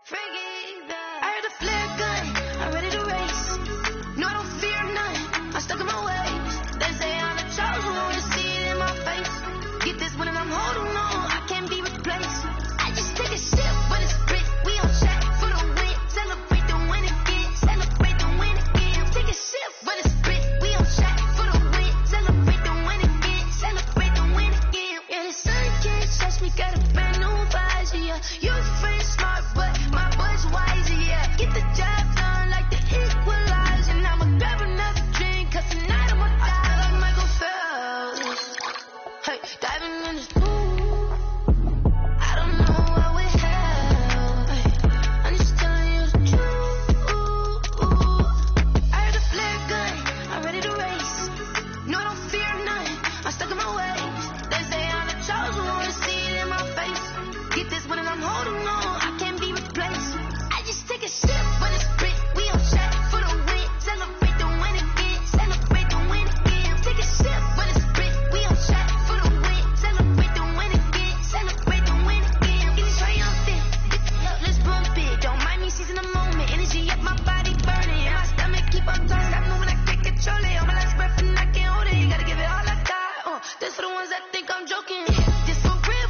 I heard the flare gun, I'm ready to race. No, I don't fear none, I'm stuck in my ways. They say I'm the chosen one, to see it in my face. Get this one and I'm holding on, I can't be replaced. I just take a sip, but it's split. We on track for the win. Celebrate the win again, celebrate the win again. Take a sip, but it's split. We on track for the win. Celebrate the win again, celebrate the win again. Yeah, the sun can't touch me, got a brand new visor, yeah. You friend smart, but my bud's wiser, yeah. Get the job done like the equalizer. And I'ma grab another drink, cause tonight I'ma die like Michael Phelps. Hey, diving in this pool, I don't know what we have. Hey, I'm just telling you the truth. I heard the flare gun, I'm ready to race. No, I don't fear none, I'm stuck in my ways. They say I'm the chosen one, to see it in my face. Get this one and I'm holding on, I can't be replaced. I just take a sip, but it's split. We on track for the win. Celebrate the win again, celebrate the win again. Take a sip, but it's split. We on track for the win. Celebrate the win again, celebrate the win again. Get it triumphant, let's bump it. Don't mind me seizing the moment. Energy up, my body burning, and my stomach keep on turning. I know when I can't control it. On my last breath and I can't hold it. You gotta give it all I got. This for the ones that think I'm joking. This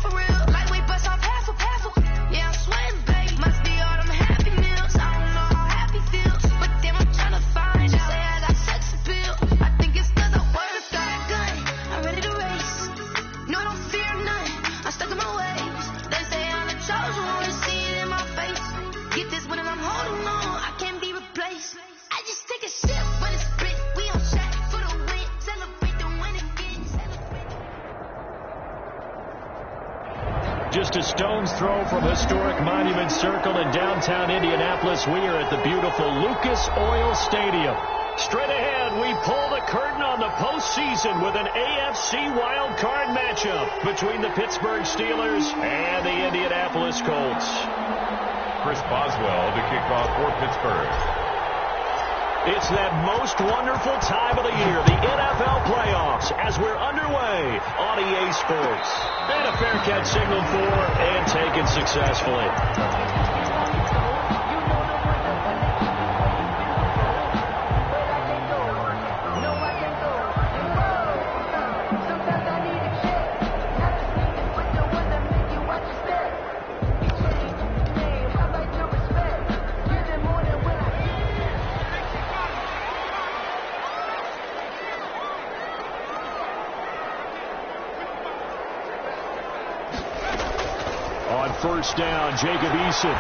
for real, lightweight bust off half of. Yeah, I'm sweating, babe. Must be all them happy meals. I don't know how happy feels, but damn, I'm tryna find out. Say I got sex appeal. I think it's cause I work that gun. I'm ready to race. No, I don't fear none, I'm stuck in my ways. They say I'm the chosen one, to see it in my face. Get this one and I'm holding on, I can't be replaced. I just take a sip, but it's split. We on track for the win. Celebrate the win again. Just a stone's throw from historic Monument Circle in downtown Indianapolis. We are at the beautiful Lucas Oil Stadium. Straight ahead, we pull the curtain on the postseason with an AFC wildcard matchup between the Pittsburgh Steelers and the Indianapolis Colts. Chris Boswell to kick off for Pittsburgh. It's that most wonderful time of the year, the NFL playoffs, as we're underway on EA Sports. And a fair catch signaled for and taken successfully. On first down, Jacob Eason.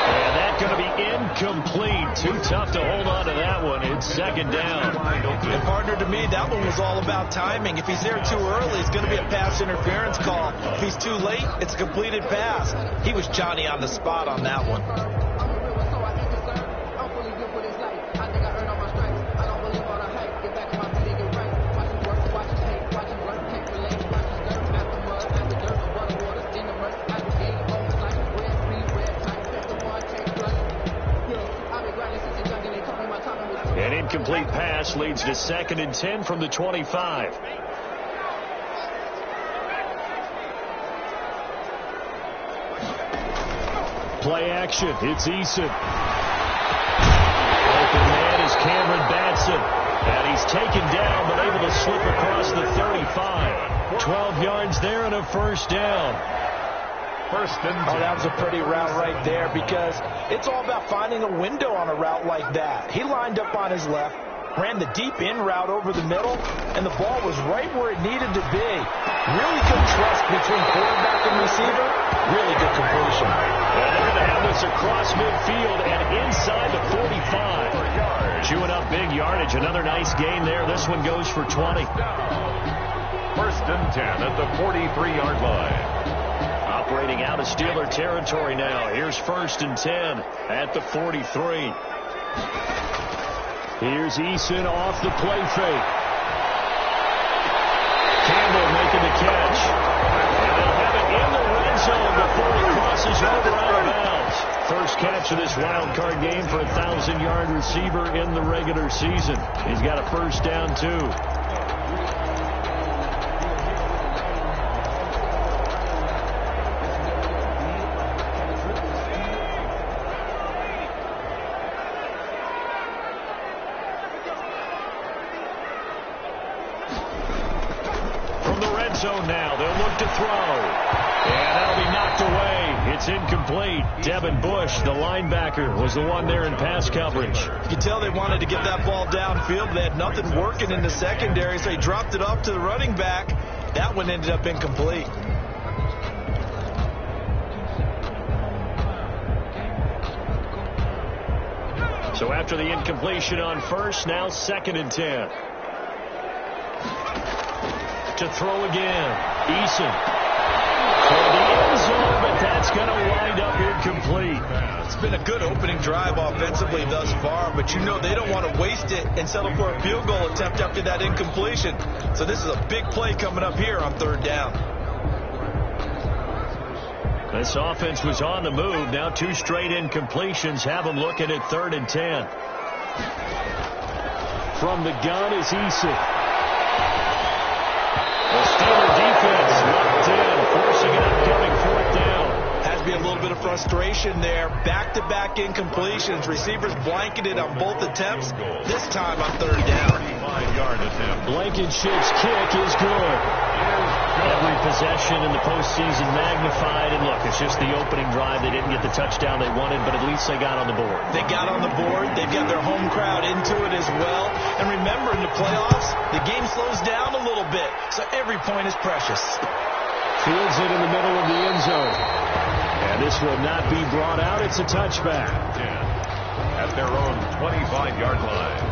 And that's going to be incomplete. Too tough to hold on to that one. It's second down. And partner, to me, that one was all about timing. If he's there too early, it's going to be a pass interference call. If he's too late, it's a completed pass. He was Johnny on the spot on that one. An incomplete pass leads to 2nd and 10 from the 25. Play action. It's Eason. Open man is Cameron Batson. And he's taken down but able to slip across the 35. 12 yards there and a first down. First and 10. Oh, that was a pretty route right there, because it's all about finding a window on a route like that. He lined up on his left, ran the deep in route over the middle, and the ball was right where it needed to be. Really good trust between quarterback and receiver. Really good completion. And they're going to have this across midfield and inside the 45. Chewing up big yardage. Another nice gain there. This one goes for 20. First and 10 at the 43-yard line. Operating out of Steeler territory now. Here's 1st and 10 at the 43. Here's Eason off the play fake. Campbell making the catch. And they'll have it in the red zone before he crosses over out of bounds. First catch of this wild card game for a 1,000-yard receiver in the regular season. He's got a first down, too. zone now. They'll look to throw. And that'll be knocked away. It's incomplete. Devin Bush, the linebacker, was the one there in pass coverage. You can tell they wanted to get that ball downfield. They had nothing working in the secondary, so he dropped it off to the running back. That one ended up incomplete. So after the incompletion on first, now 2nd and 10. To throw again. Eason. For the end zone, but that's going to wind up incomplete. It's been a good opening drive offensively thus far, but you know they don't want to waste it and settle for a field goal attempt after that incompletion. So this is a big play coming up here on 3rd down. This offense was on the move. Now 2 straight incompletions have them looking at 3rd and 10. From the gun is Eason. The Steeler defense locked in, forcing an upcoming 4th down. Has to be a little bit of frustration there. Back-to-back incompletions. Receivers blanketed on both attempts. This time on 3rd down. 35-yard attempt. Blankenship's kick is good. Every possession in the postseason magnified. And look, it's just the opening drive. They didn't get the touchdown they wanted, but at least they got on the board. They got on the board. They've got their home crowd into it as well. And remember, in the playoffs, the game slows down a little bit, so every point is precious. Fields it in the middle of the end zone. And this will not be brought out. It's a touchback. 10 at their own 25-yard line.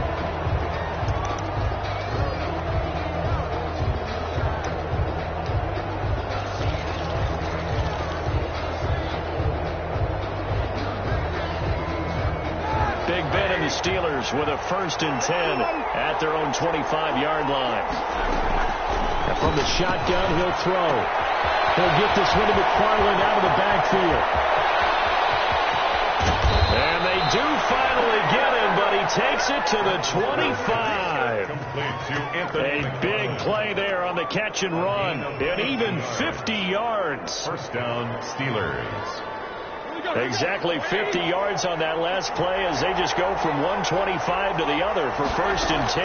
Big Ben and the Steelers with a 1st and 10 at their own 25-yard line. And from the shotgun, he'll throw. He'll get this one to McFarland out of the backfield. And they do finally get him, but he takes it to the 25. A big play there on the catch and run. And even 50 yards. 1st down, Steelers. Exactly 50 yards on that last play as they just go from 125 to the other for 1st and 10.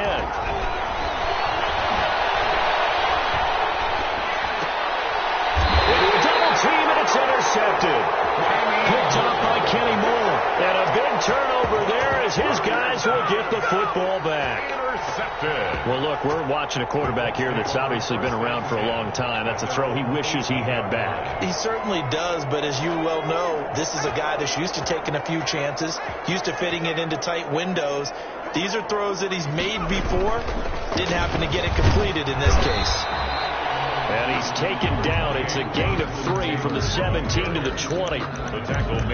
Into a double team, and it's intercepted. Picked up by Kenny Moore. And a big turnover there as his guys will get the football back. Well, look, we're watching a quarterback here that's obviously been around for a long time. That's a throw he wishes he had back. He certainly does, but as you well know, this is a guy that's used to taking a few chances, used to fitting it into tight windows. These are throws that he's made before. Didn't happen to get it completed in this case. And he's taken down. It's a gain of 3 from the 17 to the 20.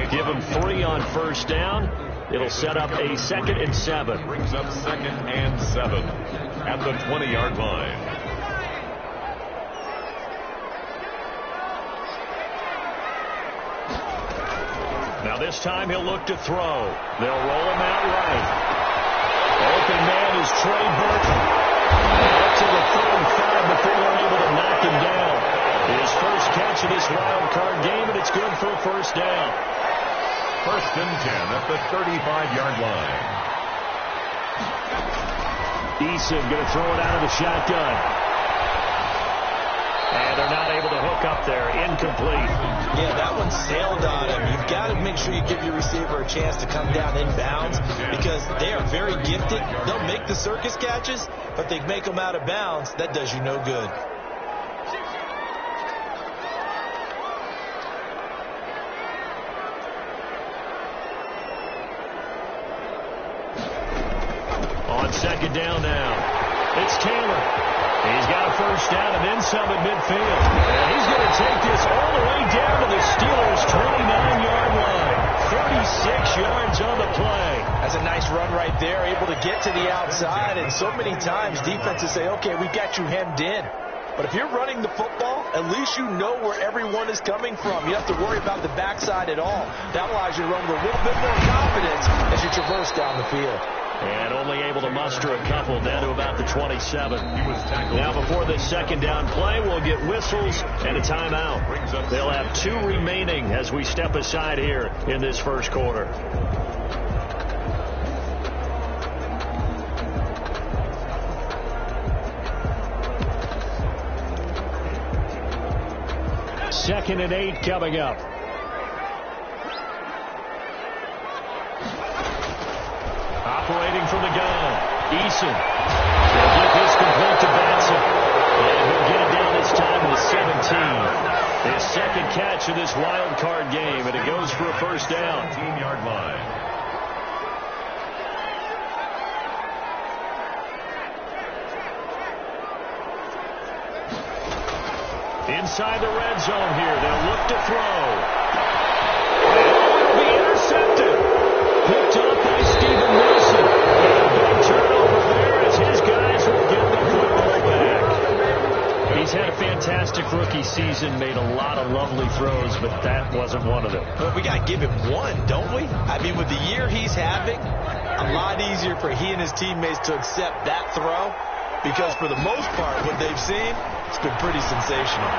Give him 3 on 1st down. It'll set up a 2nd and 7. Brings up 2nd and 7 at the 20-yard line. Now this time he'll look to throw. They'll roll him out right. Open man is Trey Burton. Up to the 35 before they're able to knock him down. His first catch of this wild card game, and it's good for a 1st down. 1st and 10 at the 35-yard line. Eason going to throw it out of the shotgun. And they're not able to hook up there. Incomplete. Yeah, that one sailed on him. You've got to make sure you give your receiver a chance to come down inbounds because they are very gifted. They'll make the circus catches, but they make them out of bounds. That does you no good. On 2nd down now, it's Taylor. He's got a 1st down and then some at midfield. And he's going to take this all the way down to the Steelers' 29-yard line. 36 yards on the play. That's a nice run right there, able to get to the outside. And so many times defenses say, okay, we got you hemmed in. But if you're running the football, at least you know where everyone is coming from. You have to worry about the backside at all. That allows you to run with a little bit more confidence as you traverse down the field. And only able to muster a couple down to about the 27. Now before this 2nd down play, we'll get whistles and a timeout. They'll have 2 remaining as we step aside here in this 1st quarter. 2nd and 8 coming up. Operating from the gun, Eason. They'll get this complete to Batson. And he'll get it down this time to 17. His second catch of this wild card game, and it goes for a first down. 17-yard line. Inside the red zone here, they'll look to throw. And it'll be intercepted. Picked up by Steven Wilson. And a big turnover there as his guys will get the football back. He's had a fantastic rookie season, made a lot of lovely throws, but that wasn't one of them. But we got to give him one, don't we? I mean, with the year he's having, a lot easier for he and his teammates to accept that throw, because for the most part, what they've seen, it's been pretty sensational.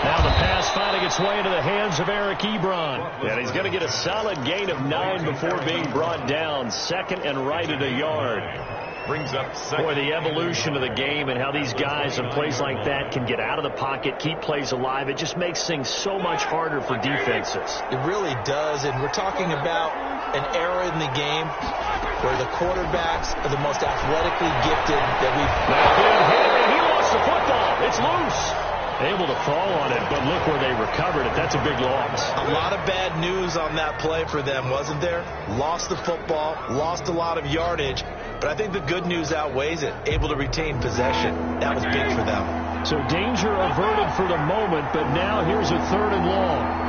Now the pass finding its way into the hands of Eric Ebron. And he's going to get a solid gain of 9 before being brought down. 2nd and right at a yard. Brings up second. Boy, the evolution of the game and how these guys in plays like that can get out of the pocket, keep plays alive. It just makes things so much harder for defenses. It really does, and we're talking about an era in the game where the quarterbacks are the most athletically gifted that we've... That big hit, and he lost the football. It's loose. Able to fall on it, but look where they recovered it. That's a big loss. A lot of bad news on that play for them, wasn't there? Lost the football, lost a lot of yardage, but I think the good news outweighs it. Able to retain possession. That was big for them. So danger averted for the moment, but now here's a 3rd and long.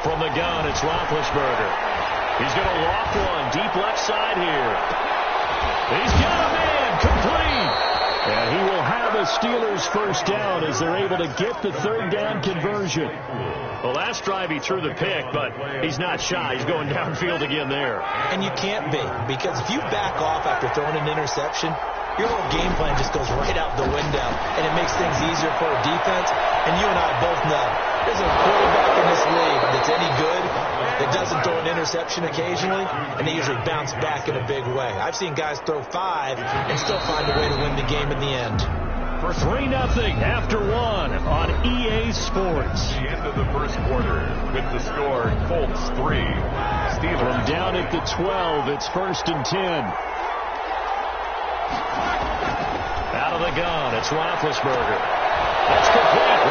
From the gun, it's Roethlisberger. He's going to lock one deep left side here. He's got a man complete. And he will have a Steelers first down as they're able to get the 3rd down conversion. Well, last drive he threw the pick, but he's not shy. He's going downfield again there. And you can't be, because if you back off after throwing an interception, your whole game plan just goes right out the window, and it makes things easier for a defense. And you and I both know there's a quarterback in this league that's any good that doesn't throw an interception occasionally, and they usually bounce back in a big way. I've seen guys throw 5 and still find a way to win the game in the end. For 3-0 after 1 on EA Sports. The end of the first quarter with the score, Colts 3. Steelers. From down at the 12, it's 1st and 10. Out of the gun, it's Roethlisberger. That's complete.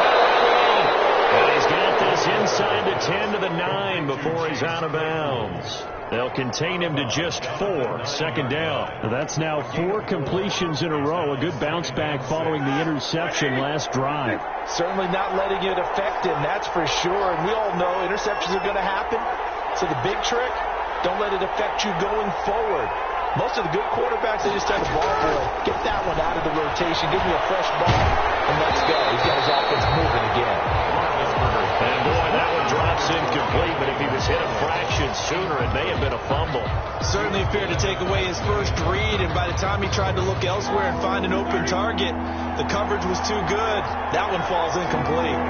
And he's got this inside the 10 to the 9 before he's out of bounds. They'll contain him to just 4. 2nd down. That's now 4 completions in a row. A good bounce back following the interception last drive. Certainly not letting it affect him, that's for sure. And we all know interceptions are going to happen. So the big trick, don't let it affect you going forward. Most of the good quarterbacks, they just tell the ball boy, get that one out of the rotation, give me a fresh ball, and let's go. He's got his offense moving again. And boy, that one drops incomplete, but if he was hit a fraction sooner, it may have been a fumble. Certainly fair to take away his first read, and by the time he tried to look elsewhere and find an open target, the coverage was too good. That one falls incomplete.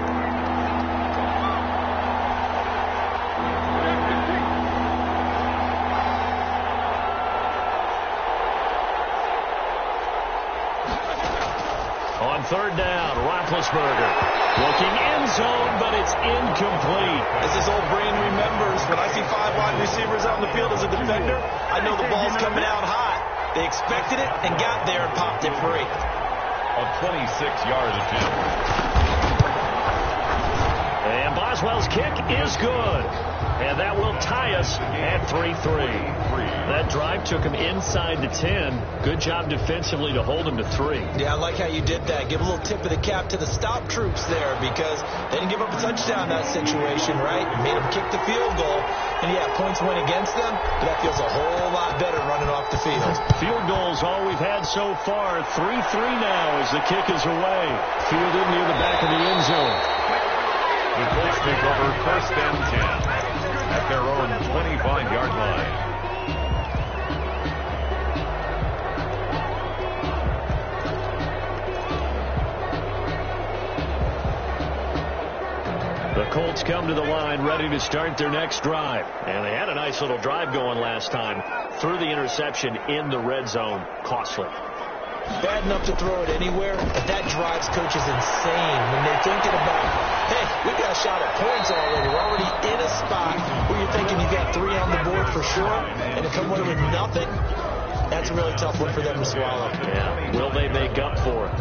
On 3rd down, Roethlisberger looking end zone, but it's incomplete. As his old brain remembers, when I see 5 wide receivers out in the field as a defender, I know the ball's coming out hot. They expected it and got there and popped it free. A 26-yard attempt. And Boswell's kick is good. And that will tie us at 3-3. That drive took him inside the 10. Good job defensively to hold him to 3. Yeah, I like how you did that. Give a little tip of the cap to the stop troops there, because they didn't give up a touchdown in that situation, right? Made them kick the field goal. And yeah, points went against them, but that feels a whole lot better running off the field. Field goals all we've had so far. 3-3 now as the kick is away. Fielded near the back of the end zone. The Colts take over 1st and 10 at their own 25-yard line. The Colts Patriots come to the line ready to start their next drive. And they had a nice little drive going last time. Threw the interception in the red zone. Costly. Bad enough to throw it anywhere, but that drives coaches insane when they're thinking about, hey, we got a shot at points already. We're already in a spot where you're thinking you got 3 on the board for sure, and to come away with nothing, that's a really tough one for them to swallow. Yeah, will they make up for it?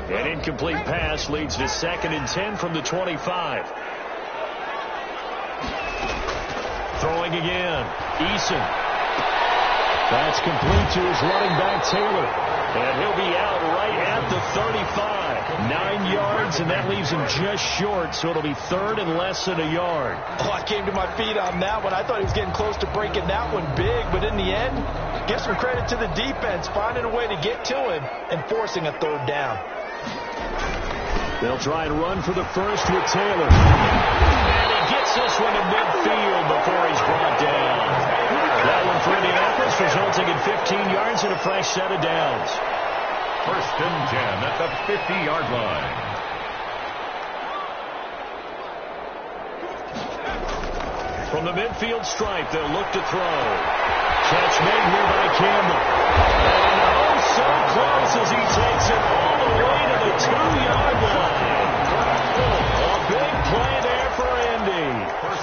An incomplete pass leads to 2nd and 10 from the 25. Throwing again. Eason. That's complete to his running back, Taylor. And he'll be out right at the 35. 9 yards, and that leaves him just short, so it'll be 3rd and less than a yard. Oh, I came to my feet on that one. I thought he was getting close to breaking that one big, but in the end, give some credit to the defense, finding a way to get to him and forcing a 3rd down. They'll try and run for the first with Taylor. And he gets this one to midfield before he's brought down. That one for Indianapolis, resulting in 15 yards and a fresh set of downs. 1st and 10 at the 50-yard line. From the midfield stripe, they'll look to throw. Catch made here by Campbell. And oh, so close as he takes it all the way to the 2-yard line. A big play there for Indy.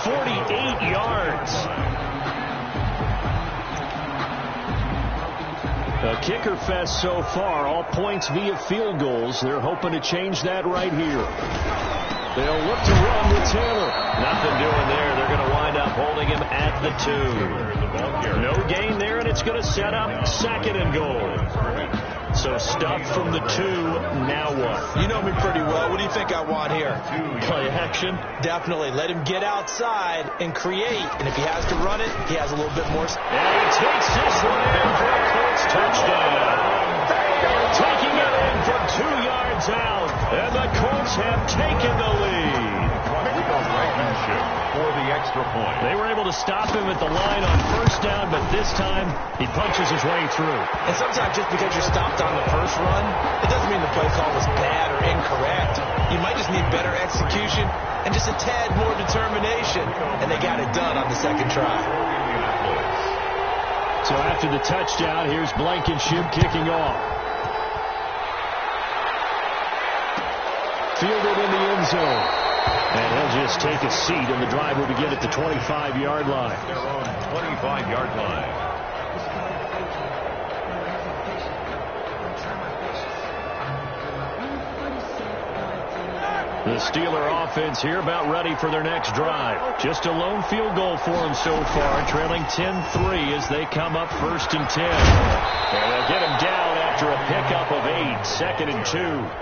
48 yards. A kicker fest so far, all points via field goals. They're hoping to change that right here. They'll look to run with Taylor. Nothing doing there. They're going to wind up holding him at the 2. No gain there, and it's going to set up 2nd and goal. So stuff from the 2. Now what? You know me pretty well. What do you think I want here? Play action? Definitely. Let him get outside and create. And if he has to run it, he has a little bit more. And he takes this one in for a Colts touchdown. Taking it in from 2 yards out. And the Colts have taken the lead. For the extra point. They were able to stop him at the line on 1st down, but this time he punches his way through. And sometimes just because you're stopped on the first run, it doesn't mean the play call was bad or incorrect. You might just need better execution and just a tad more determination. And they got it done on the 2nd try. So after the touchdown, here's Blankenship kicking off. Fielded in the end zone. And he'll just take a seat, and the drive will begin at the 25-yard line. Their own 25-yard line. The Steeler offense here about ready for their next drive. Just a lone field goal for them so far, trailing 10-3 as they come up 1st and 10. And they'll get him down after a pickup of 8, 2nd and 2.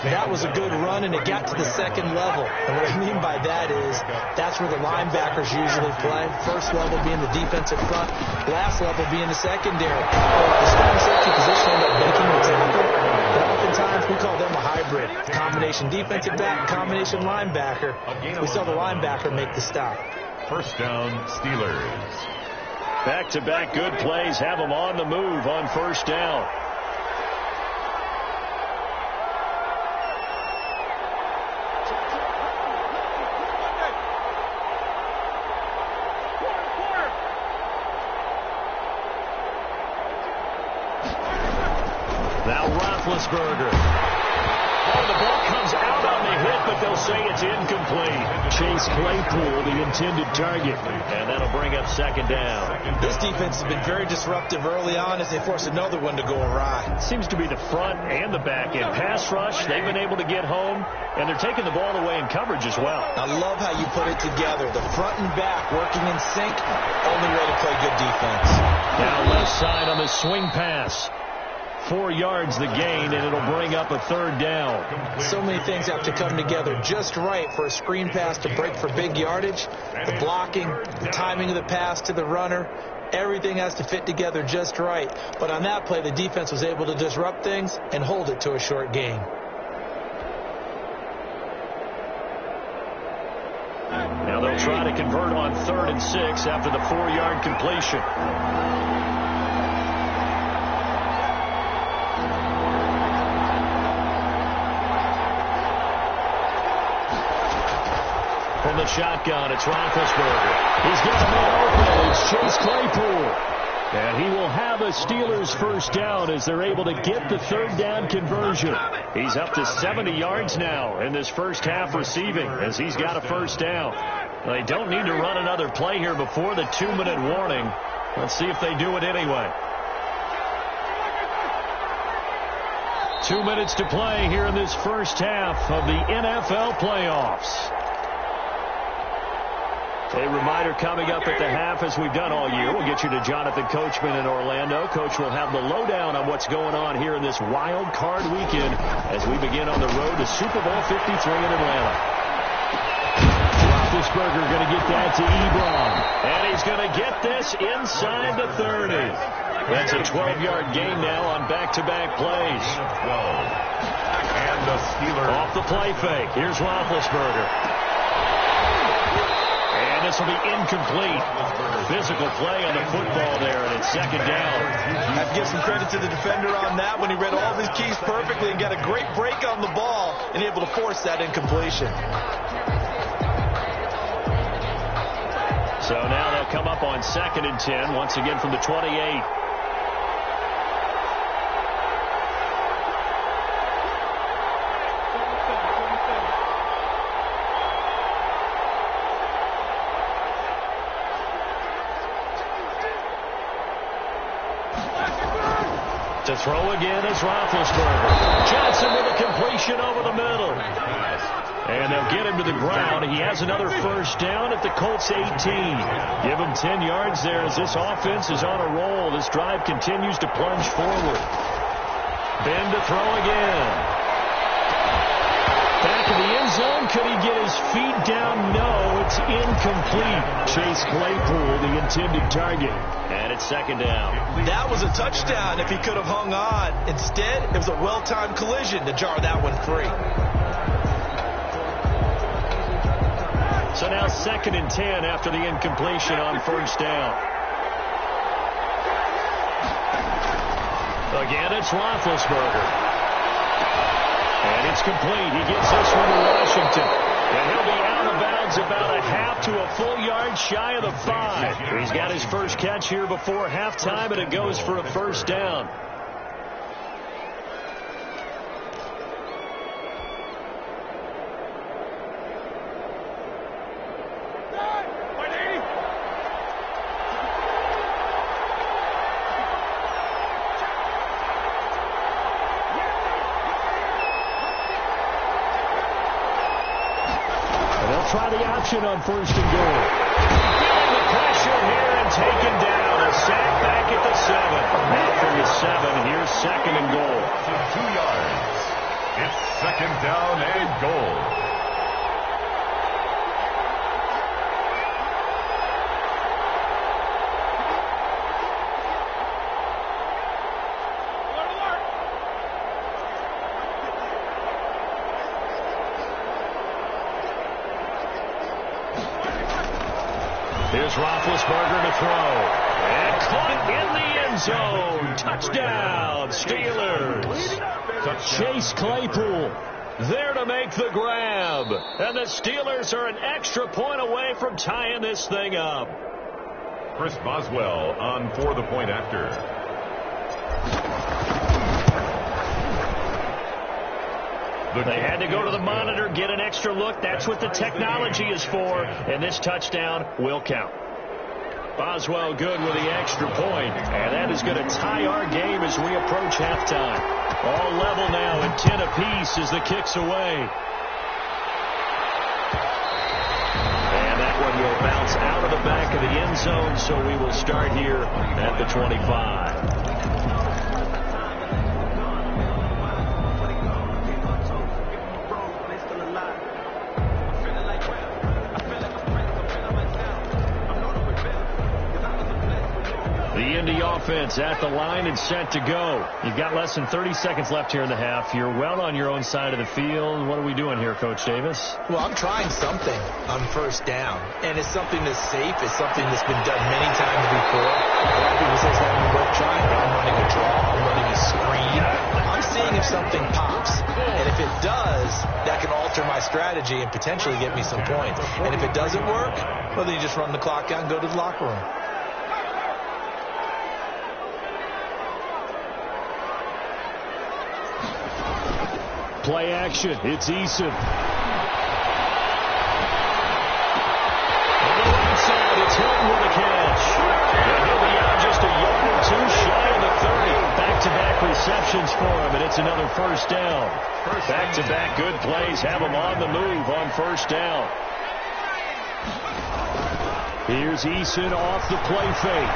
That was a good run, and it got to the 2nd level. And what I mean by that is that's where the linebackers usually play. 1st level being the defensive front, last level being the secondary. The strong safety position ended up making the tackle, but oftentimes we call them a hybrid. Combination defensive back, combination linebacker. We saw the linebacker make the stop. 1st down, Steelers. Back-to-back good plays have them on the move on 1st down. Now Roethlisberger. Oh, the ball comes out on the hit, but they'll say it's incomplete. Chase Claypool, the intended target. And that'll bring up 2nd down. This defense has been very disruptive early on as they force another one to go awry. Seems to be the front and the back end. Pass rush, they've been able to get home, and they're taking the ball away in coverage as well. I love how you put it together. The front and back working in sync. Only way to play good defense. Now left side on the swing pass. 4 yards the gain, and it'll bring up a 3rd down. So many things have to come together just right for a screen pass to break for big yardage. The blocking, the timing of the pass to the runner, everything has to fit together just right. But on that play, the defense was able to disrupt things and hold it to a short gain. Now they'll try to convert on 3rd and 6 after the 4-yard completion. From the shotgun, it's Roethlisberger. He's got a man open. It's Chase Claypool. And he will have a Steelers first down as they're able to get the 3rd down conversion. He's up to 70 yards now in this first half receiving as he's got a first down. They don't need to run another play here before the 2-minute warning. Let's see if they do it anyway. 2 minutes to play here in this first half of the NFL playoffs. A reminder coming up at the half, as we've done all year. We'll get you to Jonathan Coachman in Orlando. Coach will have the lowdown on what's going on here in this wild card weekend as we begin on the road to Super Bowl 53 in Atlanta. Roethlisberger going to get that to Ebron. And he's going to get this inside the 30. That's a 12-yard gain now on back-to-back plays. And the Steelers off the play fake. Here's Roethlisberger. And this will be incomplete. Physical play on the football there, and it's 2nd down. I have to give some credit to the defender on that when he read all of his keys perfectly and got a great break on the ball and able to force that incompletion. So now they'll come up on 2nd and 10, once again from the 28. To throw again is Roethlisberger. Johnson with a completion over the middle. And they'll get him to the ground. He has another first down at the Colts 18. Give him 10 yards there as this offense is on a roll. This drive continues to plunge forward. Ben to throw again. Back in the end zone. Could he get his feet down? No, it's incomplete. Chase Claypool, the intended target. And it's 2nd down. That was a touchdown if he could have hung on. Instead, it was a well-timed collision to jar that one free. So now 2nd and 10 after the incompletion on first down. Again, it's Roethlisberger. And it's complete. He gets this one to Washington. And he'll be out of bounds about a half to a full yard shy of the 5. He's got his first catch here before halftime, and it goes for a first down. Try the option on 1st and goal. Feeling the pressure here and taken down. A sack back at the 7. Now from the 7, here's 2nd and goal. 2 yards. It's 2nd down and goal. Here's Roethlisberger to throw. And caught in the end zone. Touchdown, Steelers. Chase Claypool there to make the grab. And the Steelers are an extra point away from tying this thing up. Chris Boswell on for the point after. They had to go to the monitor, get an extra look. That's what the technology is for. And this touchdown will count. Boswell good with the extra point. And that is going to tie our game as we approach halftime. All level now at 10 apiece as the kick's away. And that one will bounce out of the back of the end zone. So we will start here at the 25. the offense at the line and set to go. You've got less than 30 seconds left here in the half. You're well on your own side of the field. What are we doing here, Coach Davis? Well, I'm trying something on first down, and it's something that's safe. It's something that's been done many times before. A lot of people say it's not even worth trying, but I'm running a draw. I'm running a screen. I'm seeing if something pops, and if it does, that can alter my strategy and potentially get me some points. And if it doesn't work, well, then you just run the clock out and go to the locker room. Play action. It's Eason. On the right side, it's Hilton with a catch. And he'll be out just a yard or two shy of the 30. Back-to-back receptions for him, and it's another first down. Back-to-back good plays have him on the move on first down. Here's Eason off the play fake.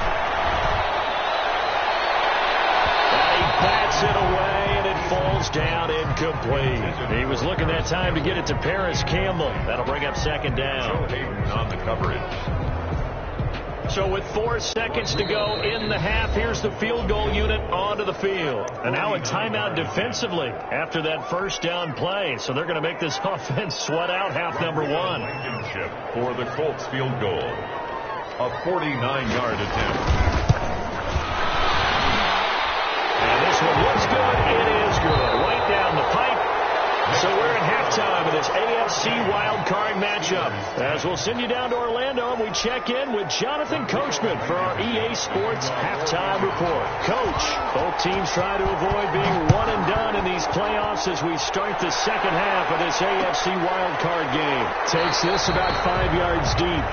And he bats it away, and it falls down incomplete. He was looking that time to get it to Paris Campbell. That'll bring up second down. On the coverage. So with 4 seconds to go in the half, here's the field goal unit onto the field. And now a timeout defensively after that first down play. So they're going to make this offense sweat out half number 1. Blankenship for the Colts field goal. A 49-yard attempt. And this one looks good. It is good. Right down the pipe. So we're at halftime of this AFC wildcard matchup. As we'll send you down to Orlando, and we check in with Jonathan Coachman for our EA Sports halftime report. Coach, both teams try to avoid being one and done in these playoffs as we start the second half of this AFC wildcard game. Takes this about 5 yards deep.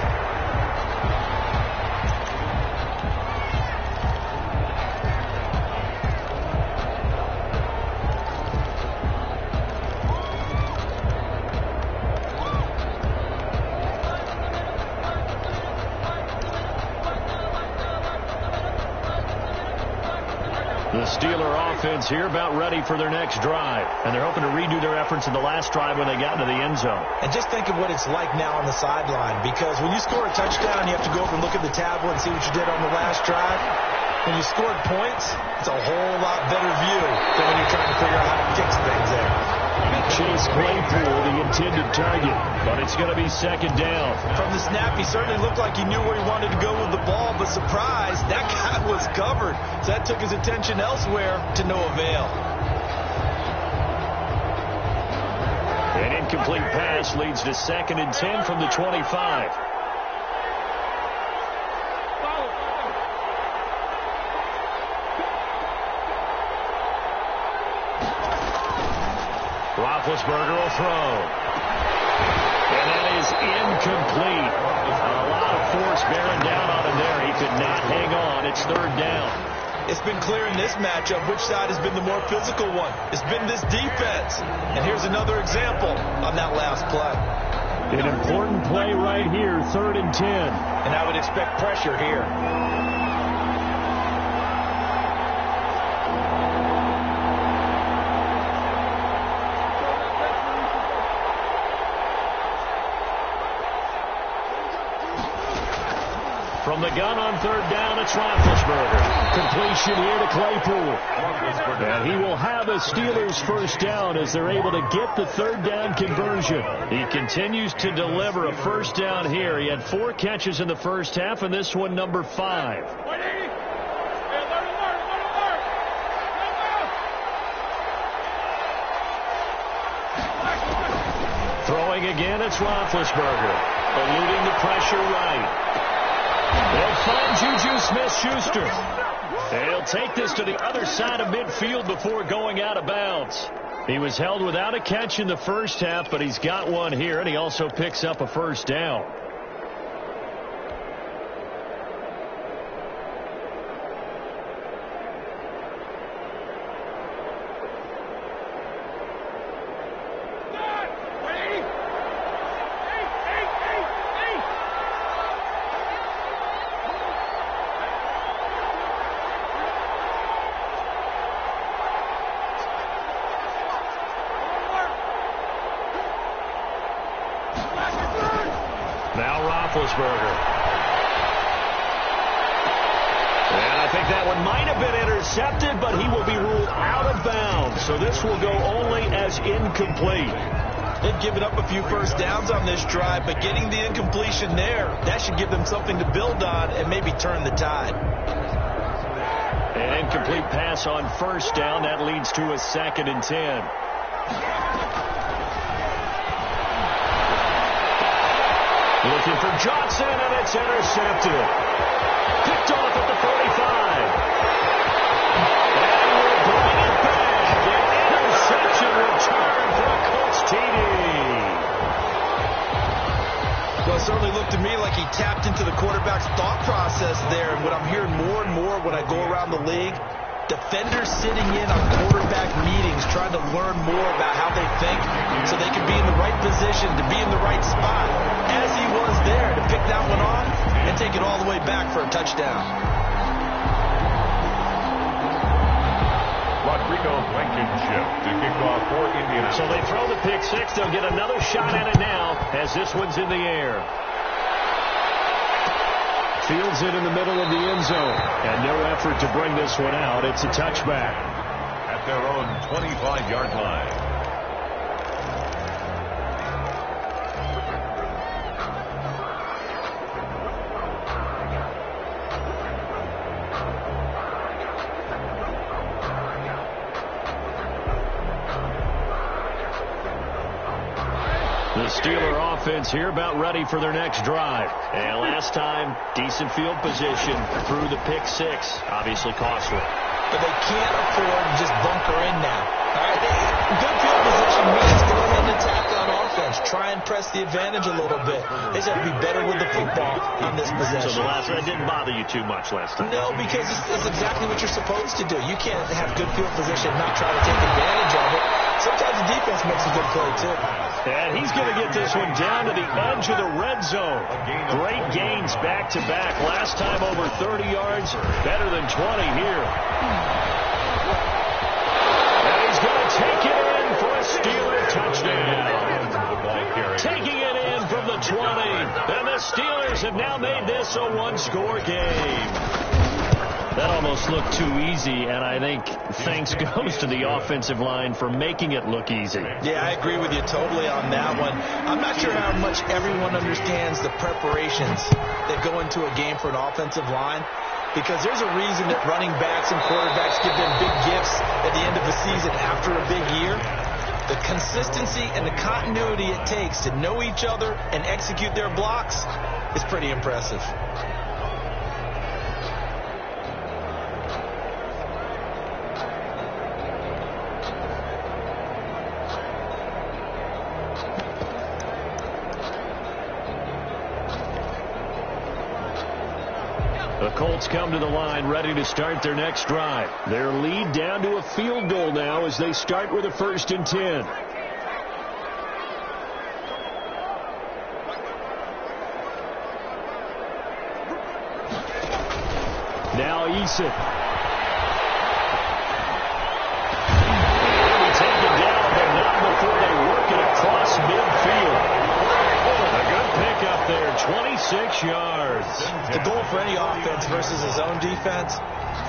The Steeler offense here about ready for their next drive. And they're hoping to redo their efforts in the last drive when they got into the end zone. And just think of what it's like now on the sideline, because when you score a touchdown, you have to go over and look at the tablet and see what you did on the last drive. When you scored points, it's a whole lot better view than when you're trying to figure out how to fix things there. Chase Claypool, the intended target, but it's going to be second down. From the snap, he certainly looked like he knew where he wanted to go with the ball, but surprise, that guy was covered. So that took his attention elsewhere to no avail. An incomplete pass leads to 2nd and 10 from the 25. Roethlisberger will throw. And that is incomplete. A lot of force bearing down on him there. He could not hang on. It's 3rd down. It's been clear in this matchup which side has been the more physical one. It's been this defense. And here's another example on that last play. An important play right here, 3rd and 10. And I would expect pressure here. From the gun on 3rd down, it's Roethlisberger. Completion here to Claypool. And he will have a Steelers first down as they're able to get the 3rd down conversion. He continues to deliver a first down here. He had 4 catches in the first half, and this one number 5. Throwing again, it's Roethlisberger. Eluding the pressure right. They'll find Juju Smith-Schuster. They'll take this to the other side of midfield before going out of bounds. He was held without a catch in the first half, but he's got one here, and he also picks up a first down. Now Roethlisberger. And I think like that one might have been intercepted, but he will be ruled out of bounds. So this will go only as incomplete. They've given up a few first downs on this drive, but getting the incompletion there, that should give them something to build on and maybe turn the tide. An incomplete pass on first down. That leads to a 2nd and 10. Looking for Johnson, and it's intercepted. Picked off at the 45. And we'll bring it back. An interception return for a Colts TD. Well, it certainly looked to me like he tapped into the quarterback's thought process there. And what I'm hearing more and more when I go around the league, defenders sitting in on quarterback meetings trying to learn more about how they think so they can be in the right position to be in the right spot, as he was there to pick that one off and take it all the way back for a touchdown. Rodrigo Blankenship to kick off for Indianapolis. So they throw the pick six. They'll get another shot at it now as this one's in the air. Fields it in the middle of the end zone. And no effort to bring this one out. It's a touchback. At their own 25-yard line. The Steeler offense here about ready for their next drive. And last time, decent field position through the pick six. Obviously costly. But they can't afford to just bunker in now. All right? Good field position means go ahead and attack on offense. Try and press the advantage a little bit. They just have to be better with the football on this possession. So the last one didn't bother you too much last time? No, because it's exactly what you're supposed to do. You can't have good field position and not try to take advantage of it. Sometimes the defense makes a good play, too. And he's going to get this one down to the edge of the red zone. Great gains back-to-back. Last time over 30 yards, better than 20 here. And he's going to take it in for a Steeler touchdown. Taking it in from the 20. And the Steelers have now made this a one-score game. That almost looked too easy, and I think thanks goes to the offensive line for making it look easy. Yeah, I agree with you totally on that one. I'm not sure how much everyone understands the preparations that go into a game for an offensive line, because there's a reason that running backs and quarterbacks give them big gifts at the end of the season after a big year. The consistency and the continuity it takes to know each other and execute their blocks is pretty impressive. The Colts come to the line ready to start their next drive. Their lead down to a field goal now as they start with a 1st and 10. Now Eason. They take it down, but not before they work it across midfield. A good pickup there, 26 yards. The goal for any offense versus his own defense,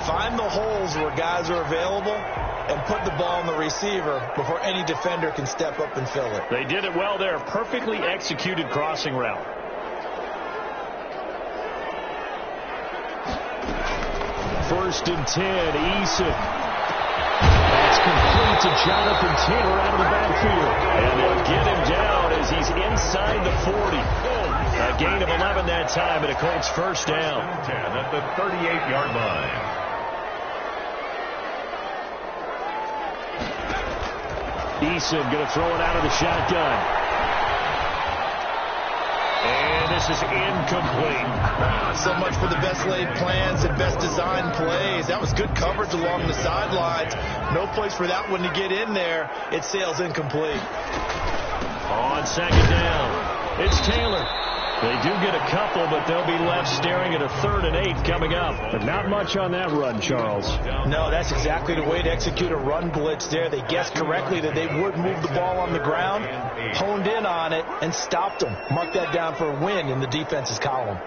find the holes where guys are available and put the ball on the receiver before any defender can step up and fill it. They did it well there. Perfectly executed crossing route. First and 10, Eason. That's complete to Jonathan Taylor out of the backfield. And they'll get him down as he's inside the 40. A gain of 11 that time, and a Colts first down. 10 at the 38-yard line. Eason going to throw it out of the shotgun. And this is incomplete. So much for the best laid plans and best designed plays. That was good coverage along the sidelines. No place for that one to get in there. It sails incomplete. On 2nd down, it's Taylor. They do get a couple, but they'll be left staring at a 3rd and 8 coming up. But not much on that run, Charles. No, that's exactly the way to execute a run blitz there. They guessed correctly that they would move the ball on the ground, honed in on it, and stopped them. Mark that down for a win in the defense's column.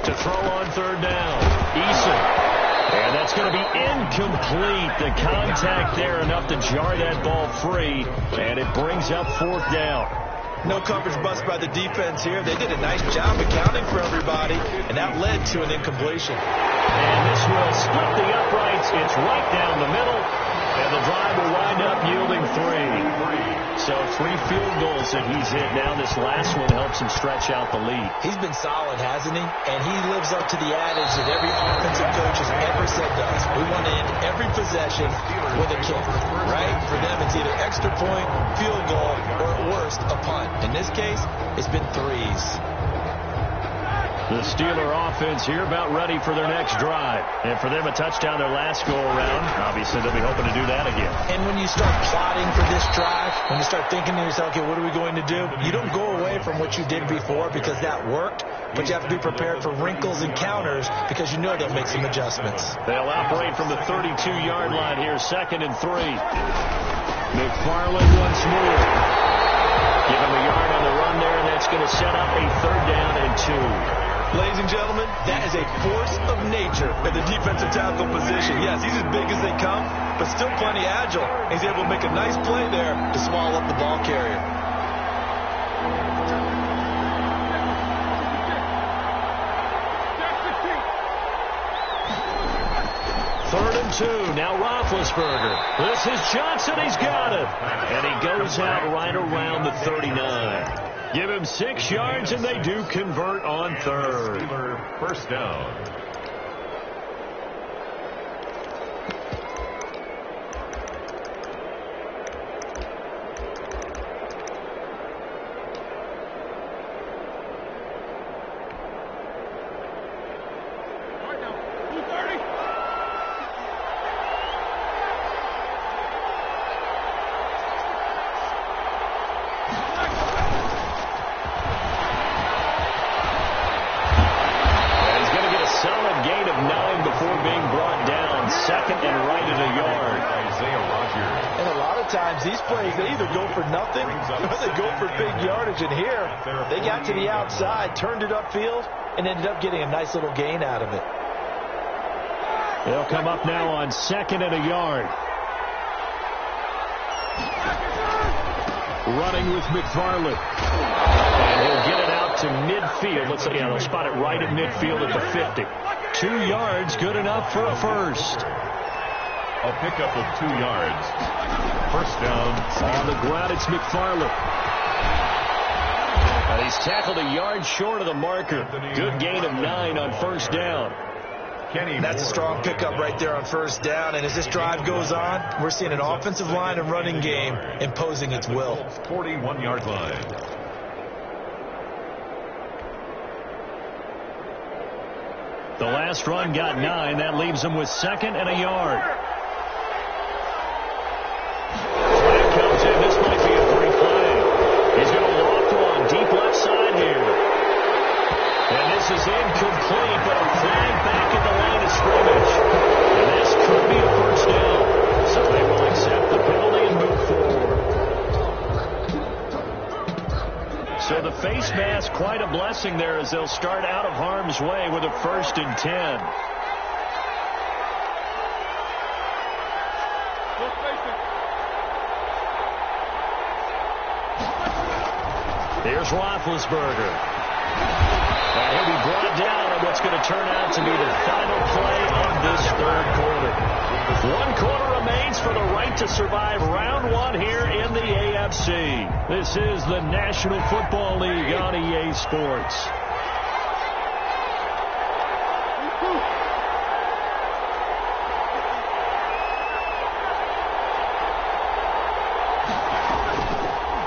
to throw on third down. Eason. And that's going to be incomplete. The contact there enough to jar that ball free, and it brings up fourth down. No coverage bust by the defense here. They did a nice job accounting for everybody, and that led to an incompletion. And this will split the uprights. It's right down the middle, and the drive will wind up yielding 3. So 3 field goals that he's hit now. This last one helps him stretch out the lead. He's been solid, hasn't he? And he lives up to the adage that every offensive coach has ever said to us. We want to end every possession with a kick, right? For them, it's either extra point, field goal, or at worst, a punt. In this case, it's been 3s. The Steeler offense here about ready for their next drive. And for them, a touchdown their last go-around. Obviously, they'll be hoping to do that again. And when you start plotting for this drive, when you start thinking to yourself, okay, what are we going to do? You don't go away from what you did before because that worked, but you have to be prepared for wrinkles and counters because you know they'll make some adjustments. They'll operate from the 32-yard line here, 2nd and 3. McFarland once more. Give him a yard on the run there, and that's going to set up a 3rd down and 2. Ladies and gentlemen, that is a force of nature at the defensive tackle position. Yes, he's as big as they come, but still plenty agile. He's able to make a nice play there to swallow up the ball carrier. Third and 2. Now Roethlisberger. This is Johnson. He's got it. And he goes out right around the 39. Give him 6 yards, and they do convert on 3rd. First down. And here, they got to the outside, turned it upfield, and ended up getting a nice little gain out of it. They'll come up now on 2nd and a yard. Running with McFarland. And he'll get it out to midfield. Let's see, yeah, they'll spot it right at midfield at the 50. 2 yards, good enough for a first. A pickup of 2 yards. First down. On the ground, it's McFarland. He's tackled a yard short of the marker. Good gain of 9 on first down. That's a strong pickup right there on first down. And as this drive goes on, we're seeing an offensive line and running game imposing its will. 41-yard line. The last run got 9. That leaves him with 2nd and a yard. Flag comes in. This might be a free play. He's going to loft one deep left side here. And this is incomplete, but a flag back at the line of scrimmage. And this could be a first down. So they will accept the penalty and move forward. So the face mask, quite a blessing there as they'll start out of harm's way with a 1st and 10. Here's Roethlisberger. And he'll be brought down on what's going to turn out to be the final play of this 3rd quarter. 1 quarter remains for the right to survive round 1 here in the AFC. This is the National Football League on EA Sports.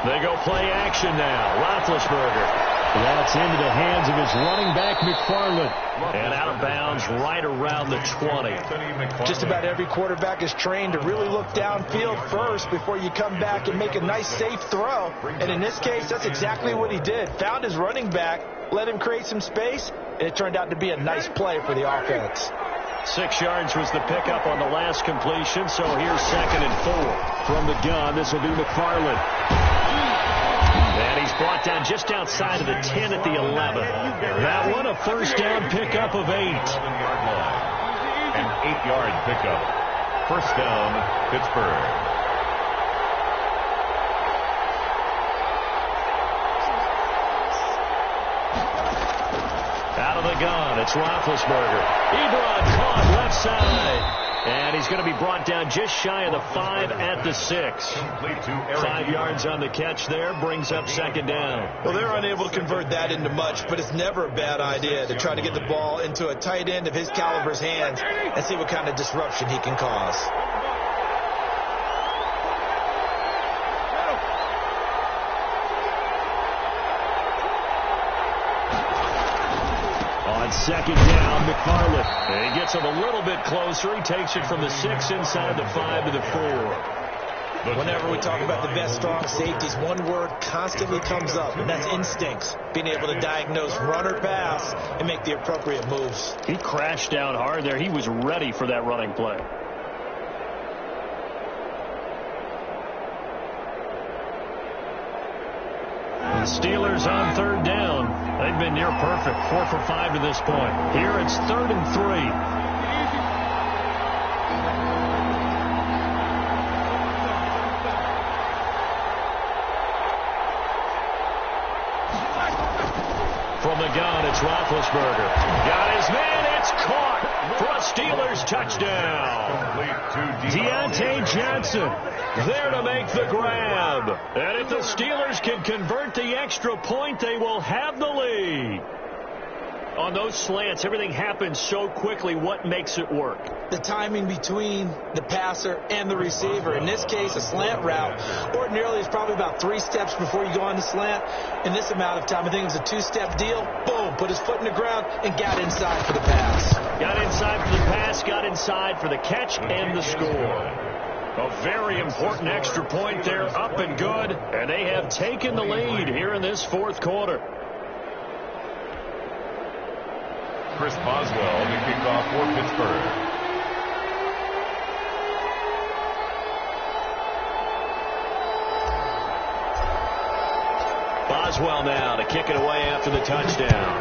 They go play action now. Roethlisberger. That's into the hands of his running back, McFarland. And out of bounds right around the 20. Just about every quarterback is trained to really look downfield first before you come back and make a nice, safe throw. And in this case, that's exactly what he did. Found his running back, let him create some space, and it turned out to be a nice play for the offense. 6 yards was the pickup on the last completion, so here's 2nd and 4. From the gun, this will be McFarland. And he's brought down just outside of the 10 at the 11. That one a first down pickup of 8. 7-yard line. An 8-yard pickup. First down, Pittsburgh. Out of the gun, it's Roethlisberger. Ebron caught left side. And he's going to be brought down just shy of the 5 at the 6. 5 yards on the catch there, brings up second down. Well, they're unable to convert that into much, but it's never a bad idea to try to get the ball into a tight end of his caliber's hands and see what kind of disruption he can cause. On second down, McFarland. And he gets him a little bit closer. He takes it from the 6 inside the 5 to the 4. Whenever we talk about the best strong safeties, one word constantly comes up, and that's instincts. Being able to diagnose run or pass and make the appropriate moves. He crashed down hard there. He was ready for that running play. The Steelers on third down. They've been near perfect. 4 for 5 to this point. Here it's 3rd and 3. From the gun, it's Roethlisberger. Got his man. It's caught for a Steelers touchdown. Deontay Johnson there to make the grab. And if the Steelers can convert the extra point, they will have the lead. On those slants, everything happens so quickly. What makes it work? The timing between the passer and the receiver. In this case, a slant route ordinarily is probably about 3 steps before you go on the slant. In this amount of time, I think it was a 2-step deal. Boom, put his foot in the ground and got inside for the pass. Got inside for the pass, got inside for the catch and the score. A very important extra point there, up and good. And they have taken the lead here in this 4th quarter. Chris Boswell to kick off for Pittsburgh. Boswell now to kick it away after the touchdown.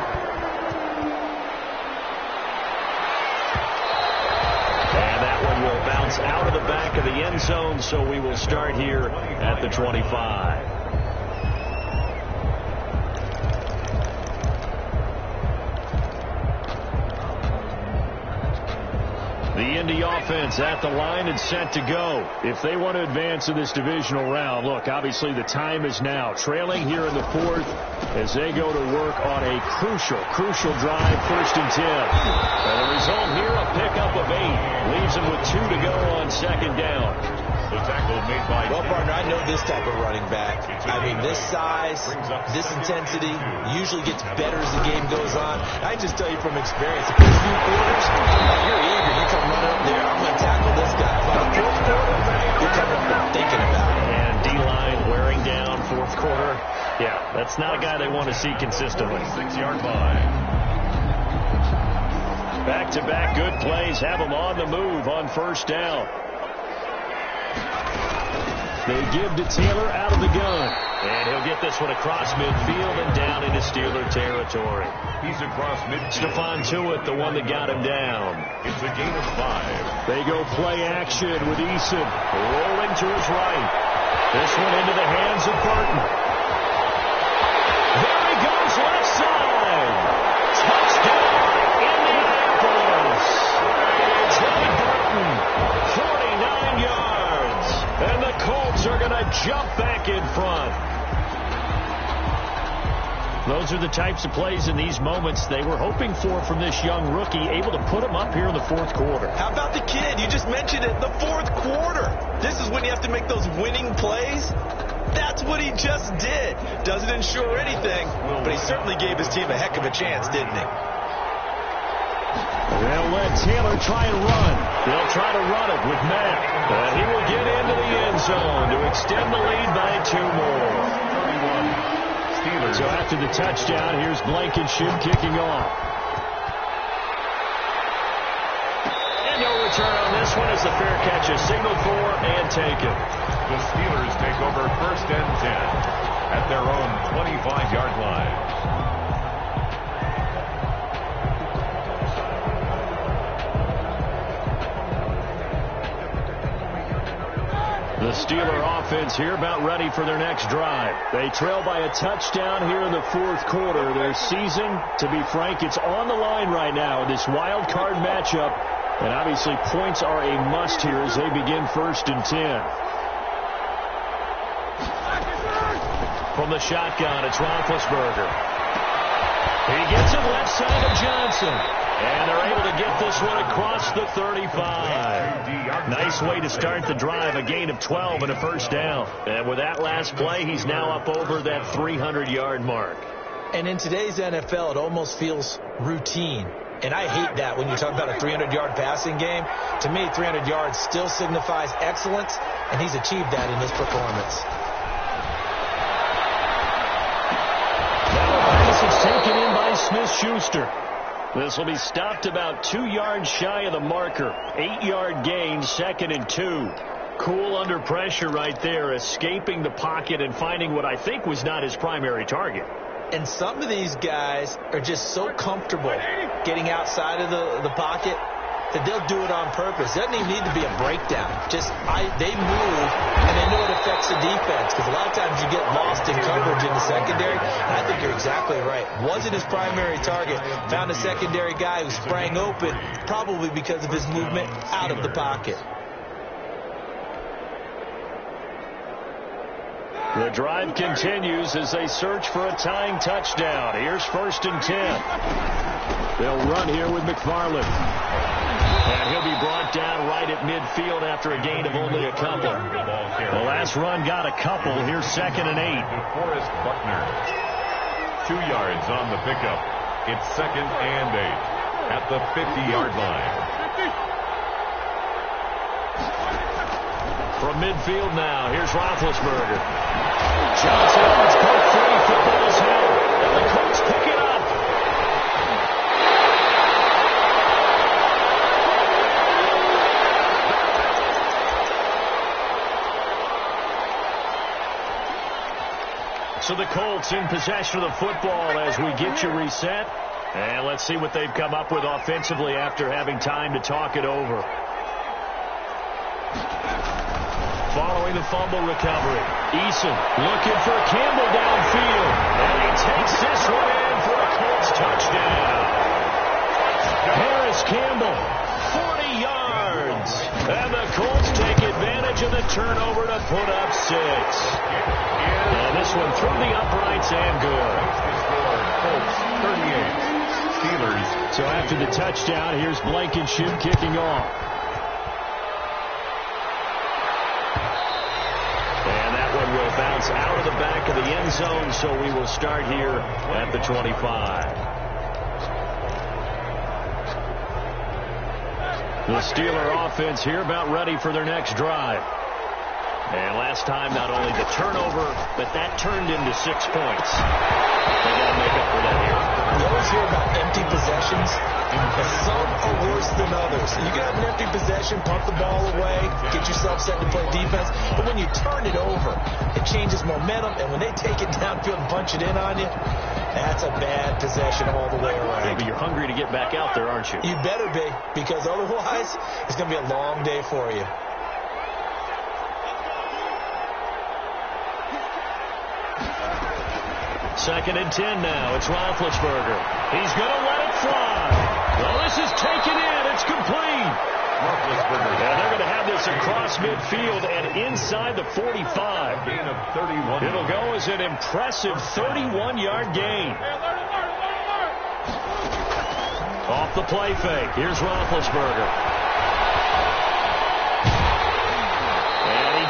And that one will bounce out of the back of the end zone, so we will start here at the 25. The Indy offense at the line and set to go. If they want to advance in this divisional round, look, obviously the time is now. Trailing here in the 4th as they go to work on a crucial drive, 1st and 10. And the result here, a pickup of 8. Leaves them with 2 to go on second down. The tackle made by... Well, partner, I know this type of running back. I mean, this size, this intensity usually gets better as the game goes on. I just tell you from experience, the first few quarters, you're eager. You come running up there, I'm going to tackle this guy. By the 4th quarter, you're coming up and thinking about it. And D-line wearing down 4th quarter. Yeah, that's not a guy they want to see consistently. 6-yard line. Back-to-back good plays have them on the move on 1st down. They give to Taylor out of the gun. And he'll get this one across midfield and down into Steeler territory. He's across midfield. Stephon Tuitt, the one that got him down. It's a gain of 5. They go play action with Eason rolling to his right. This one into the hands of Burton. There he goes, left side. Touchdown, Indianapolis. Trey Burton, 49 yards. And the Colts are going to jump back in front. Those are the types of plays in these moments they were hoping for from this young rookie, able to put him up here in the 4th quarter. How about the kid? You just mentioned it, the 4th quarter. This is when you have to make those winning plays. That's what he just did. Doesn't ensure anything, but he certainly gave his team a heck of a chance, didn't he? They'll let Taylor try and run. They'll try to run it with Matt. He will get into the end zone to extend the lead by 2 more. 31. Steelers. So after the touchdown, here's Blankenship kicking off. And no return on this one as the fair catch is signaled for and taken. The Steelers take over 1st and 10. at their own 25-yard line. The Steeler offense here about ready for their next drive. They trail by a touchdown here in the fourth quarter. Their season, to be frank, it's on the line right now in this wild card matchup. And obviously points are a must here as they begin 1st and 10. From the shotgun, it's Roethlisberger. He gets it left side of Johnson. And they're able to get this one across the 35. Nice way to start the drive, a gain of 12 and a first down. And with that last play, he's now up over that 300-yard mark. And in today's NFL, it almost feels routine. And I hate that when you talk about a 300-yard passing game. To me, 300 yards still signifies excellence, and he's achieved that in this performance. Now the pass is taken in by Smith-Schuster. This will be stopped about 2 yards shy of the marker. 8-yard gain, 2nd and 2. Cool under pressure right there, escaping the pocket and finding what I think was not his primary target. And some of these guys are just so comfortable getting outside of the pocket that they'll do it on purpose. It doesn't even need to be a breakdown. They move, and they know it affects the defense, because a lot of times you get lost in coverage in the secondary. And I think you're exactly right. Wasn't his primary target. Found a secondary guy who sprang open, probably because of his movement out of the pocket. The drive continues as they search for a tying touchdown. Here's 1st and 10. They'll run here with McFarland. And he'll be brought down right at midfield after a gain of only a couple. The last run got a couple. Here's 2nd and 8. DeForest Buckner. 2 yards on the pickup. It's 2nd and 8 at the 50-yard line. From midfield now, here's Roethlisberger. Johnson is broke free. Football is held. And the Colts pick it up. So the Colts in possession of the football as we get you reset. And let's see what they've come up with offensively after having time to talk it over. Following the fumble recovery, Eason looking for Campbell downfield. And he takes this one in for a Colts touchdown. Harris Campbell, 40 yards. And the Colts take advantage of the turnover to put up 6. And this one through the uprights and good. Colts 38. Steelers. So after the touchdown, here's Blankenship kicking off. And that one will bounce out of the back of the end zone, so we will start here at the 25. The Steeler offense here about ready for their next drive. And last time, not only the turnover, but that turned into 6 points. They got to make up for that here. You always hear about empty possessions. Some are worse than others. You can have an empty possession, pump the ball away, get yourself set to play defense. But when you turn it over, it changes momentum. And when they take it downfield and punch it in on you, that's a bad possession all the way around. Yeah, but you're hungry to get back out there, aren't you? You better be, because otherwise, it's going to be a long day for you. Second and 10 now. It's Roethlisberger. He's going to let it fly. Well, this is taken in. It's complete. Roethlisberger. And they're going to have this across midfield and inside the 45. Gain of 31. It'll go as an impressive 31-yard gain. Off the play fake. Here's Roethlisberger.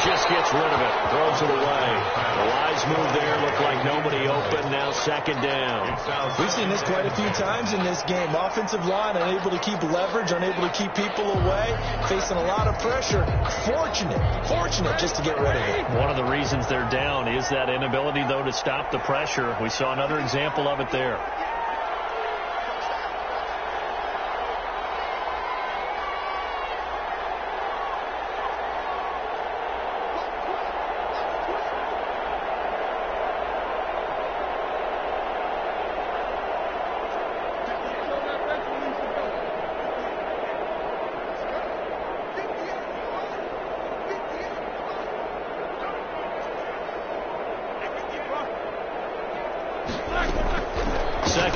Just gets rid of it, throws it away. The wise move there, looked like nobody open. Now 2nd down. We've seen this quite a few times in this game. Offensive line unable to keep leverage, unable to keep people away, facing a lot of pressure. Fortunate just to get rid of it. One of the reasons they're down is that inability, though, to stop the pressure. We saw another example of it there.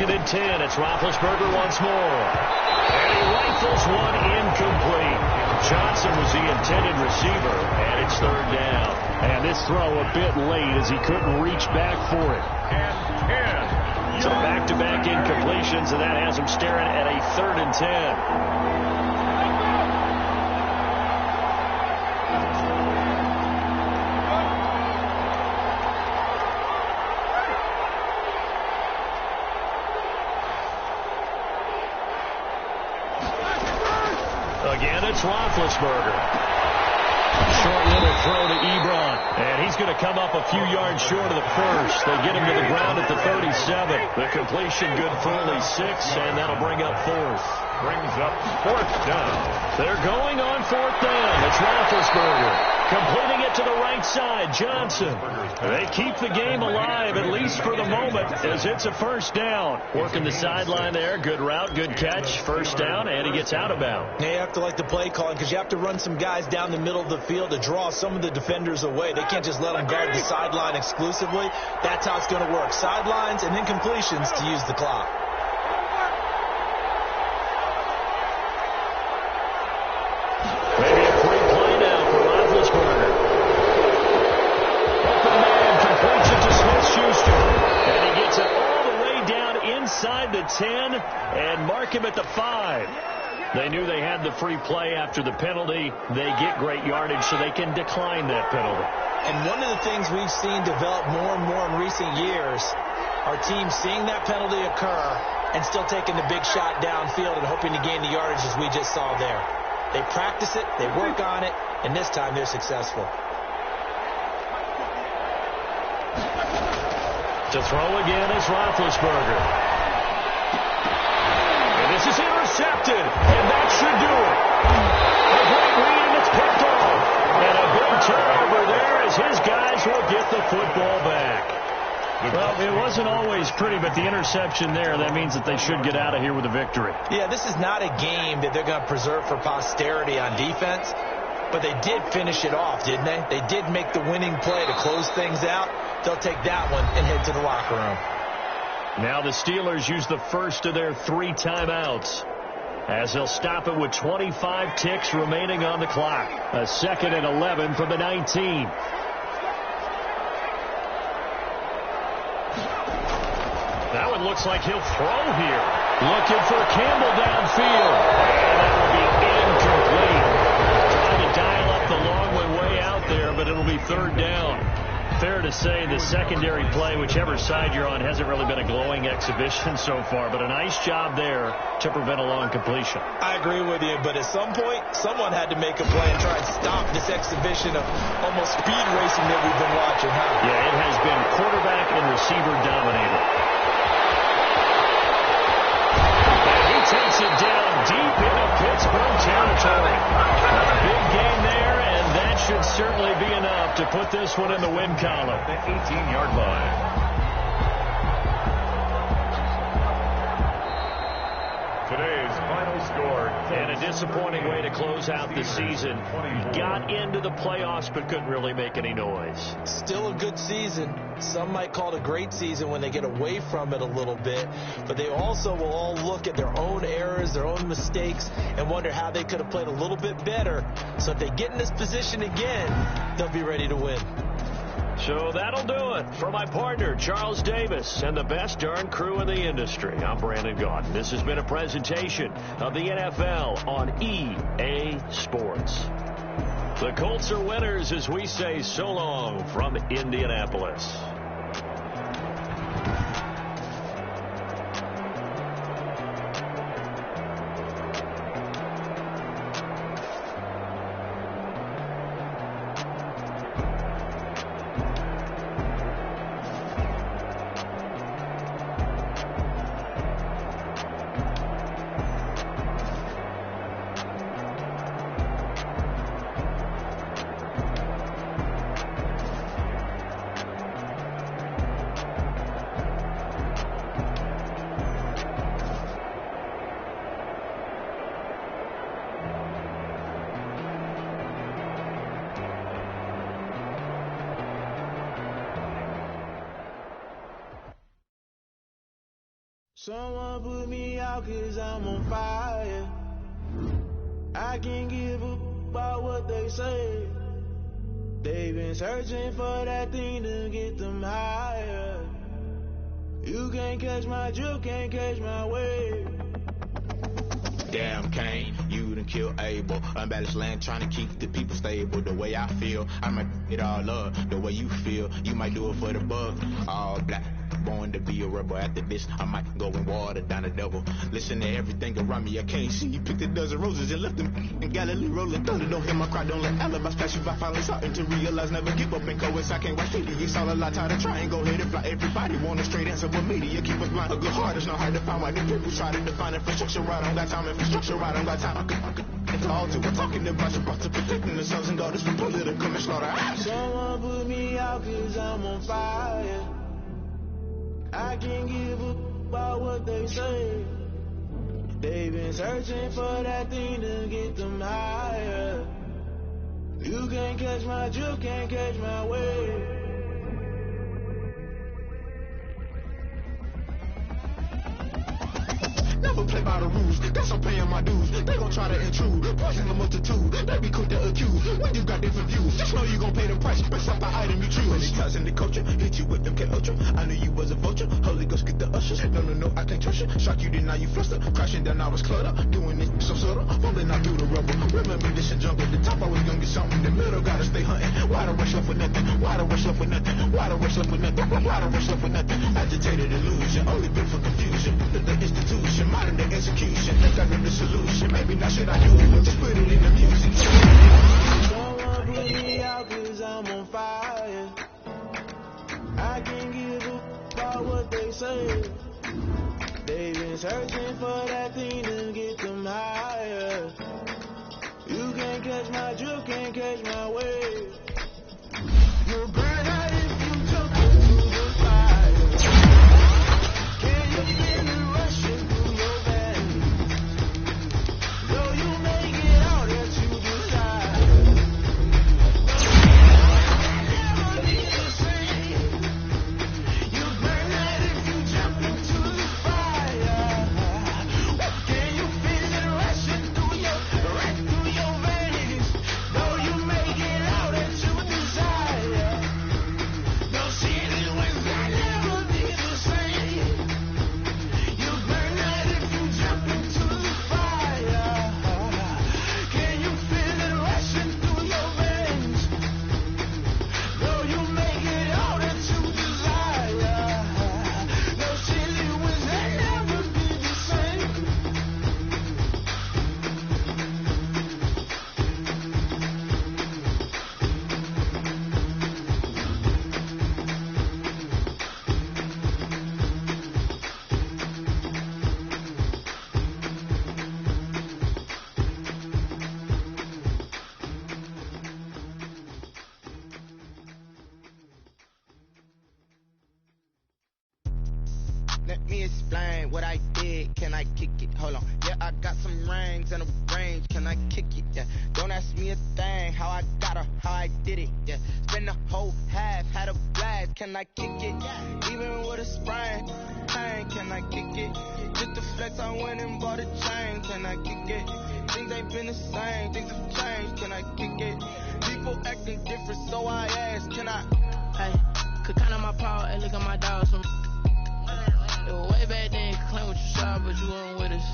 2nd and 10. It's Roethlisberger once more. And he rifles one incomplete. Johnson was the intended receiver, and it's 3rd down. And this throw a bit late as he couldn't reach back for it. And 10. So back-to-back incompletions, and that has him staring at a 3rd and 10. Again, it's Roethlisberger. Short little throw to Ebron. And he's going to come up a few yards short of the first. They get him to the ground at the 37. The completion good for only 6, and that'll bring up 4th. Brings up 4th down. They're going on 4th down. It's Roethlisberger. Completing it to the right side, Johnson. They keep the game alive, at least for the moment, as it's a 1st down. Working the sideline there. Good route, good catch. 1st down, and he gets out of bounds. Yeah, you have to like the play calling because you have to run some guys down the middle of the field to draw some of the defenders away. They can't just let them guard the sideline exclusively. That's how it's going to work. Sidelines and incompletions to use the clock. Maybe a free play now for Roethlisberger. Open man completes it to Smith-Schuster. And he gets it all the way down inside the 10 and mark him at the 5. They knew they had the free play after the penalty. They get great yardage so they can decline that penalty. And one of the things we've seen develop more and more in recent years are teams seeing that penalty occur and still taking the big shot downfield and hoping to gain the yardage as we just saw there. They practice it, they work on it, and this time they're successful. To throw again is Roethlisberger. And this is intercepted, and that should do it. A great read, and it's picked off. And a big turnover there as his guys will get the football back. Well, it wasn't always pretty, but the interception there, that means that they should get out of here with a victory. Yeah, this is not a game that they're going to preserve for posterity on defense, but they did finish it off, didn't they? They did make the winning play to close things out. They'll take that one and head to the locker room. Now the Steelers use the first of their 3 timeouts as they'll stop it with 25 ticks remaining on the clock. A 2nd and 11 from the 19. That one looks like he'll throw here. Looking for Campbell downfield. And that will be incomplete. Trying to dial up the long one way out there, but it'll be 3rd down. Fair to say the secondary play, whichever side you're on, hasn't really been a glowing exhibition so far, but a nice job there to prevent a long completion. I agree with you, but at some point, someone had to make a play and try and stop this exhibition of almost speed racing that we've been watching, huh? Yeah, it has been quarterback and receiver dominated. Takes it down deep into Pittsburgh territory. A big game there, and that should certainly be enough to put this one in the win column. The 18-yard line. Today's final score. And a disappointing way to close out the season. Got into the playoffs but couldn't really make any noise. Still a good season. Some might call it a great season when they get away from it a little bit. But they also will all look at their own errors, their own mistakes, and wonder how they could have played a little bit better. So if they get in this position again, they'll be ready to win. So that'll do it for my partner, Charles Davis, and the best darn crew in the industry. I'm Brandon Gaudin. This has been a presentation of the NFL on EA Sports. The Colts are winners as we say so long from Indianapolis. Someone put me out 'cause I'm on fire. I can't give a about what they say. They've been searching for that thing to get them higher. You can't catch my drift, can't catch my wave. Damn, Kane, you done killed Abel. Unbalanced land, trying to keep the people stable. The way I feel, I might it all up. The way you feel, you might do it for the bug. All black, born to be a rebel. After this, I might go and water down the devil. Listen to everything around me, I can't see. You picked a dozen roses and left them in Galilee rolling thunder. Don't hear my cry, don't let alibis pass you by. Finally starting to realize, never give up and coerce. I can't watch TV, it's all a lot. Tired of trying, go ahead and fly. Everybody want a straight answer, but media keep us blind. A good heart is not hard to find. Why the people try to define infrastructure right? I don't got time, infrastructure right, I don't got time. I could all to we're talking about your to protecting the sons and daughters from political and slaughter. Someone put me out 'cause I'm on fire. I can't give a about what they say. They've been searching for that thing to get them higher. You can't catch my drift, can't catch my wave. Never play by the rules, guess I'm paying my dues. They gon' try to intrude, poison the multitude. They be quick to accuse, when you got different views. Just know you gon' pay the price, based off the item you choose. When it's ties in the culture, hit you with MK Ultra. I knew you was a vulture, Holy Ghost get the ushers. No, I can't trust you. Shock you, then now you fluster. Crashing down, I was cluttered. Doing it so subtle, falling out through the rubble. Remember this in jungle, the top I was gonna get something. The middle gotta stay hunting. Why the rush left with nothing? Why the rush left with nothing? Why the rush left with nothing? Why the rush left with nothing? Agitated illusion, only built for confusion. The institution, modern day execution. Think I know the solution. Maybe not should I do it, but just put it in the music. Someone put me out 'cause I'm on fire. I can't give a about what they say. They've been searching for that thing to get them higher. You can't catch my drift, can't catch my wave. You'll burn out if you jump into the fire. Can you feel it rushing through your veins? Though you make it out that you desire. Never be the same. You burn out if you jump into the fire. Can you feel it rushing through your veins? Though you make it out that you desire. No city was that never be the same. You burn out if you jump into the fire. Can you feel it rushing through your veins? Though you make it out that you desire. No city was that never be the same. Let me explain what I did. Can I kick it? Hold on. Yeah, I got some rings and a range. Can I kick it? Yeah. Don't ask me a thing. How I got her, how I did it. Yeah. Spend the whole half, had a blast. Can I kick it? Even with a sprain. Pain, can I kick it? Just the flex, I went and bought a chain. Can I kick it? Things ain't been the same. Things have changed. Can I kick it? People acting different, so I ask. Can I? Hey, could count on my power and look at my dogs from. It was way back then, could claim what you saw, but you weren't with us.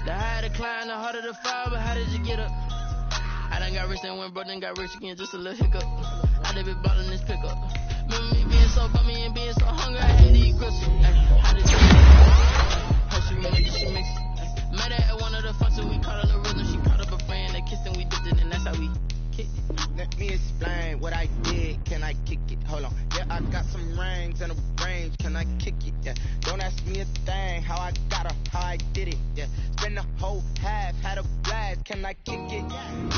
The higher the climb, the harder the fall, but how did you get up? I done got rich and went broke, then got rich again, just a little hiccup. I done been ballin' this pickup. Remember me being so bummy and being so hungry, I had to eat grits. How did you get up? Hope she remember she mixed it. Met her at one of the functions, we caught a little rhythm. She caught up a friend, they kissed and we dipped it, and that's how we kicked it. Let me explain what I did. Can I kick it? Hold on. Yeah, I got some rings and a range. Can I kick it? Yeah. Don't ask me a thing. How I got her, how I did it. Yeah. Spend the whole half, had a blast. Can I kick it?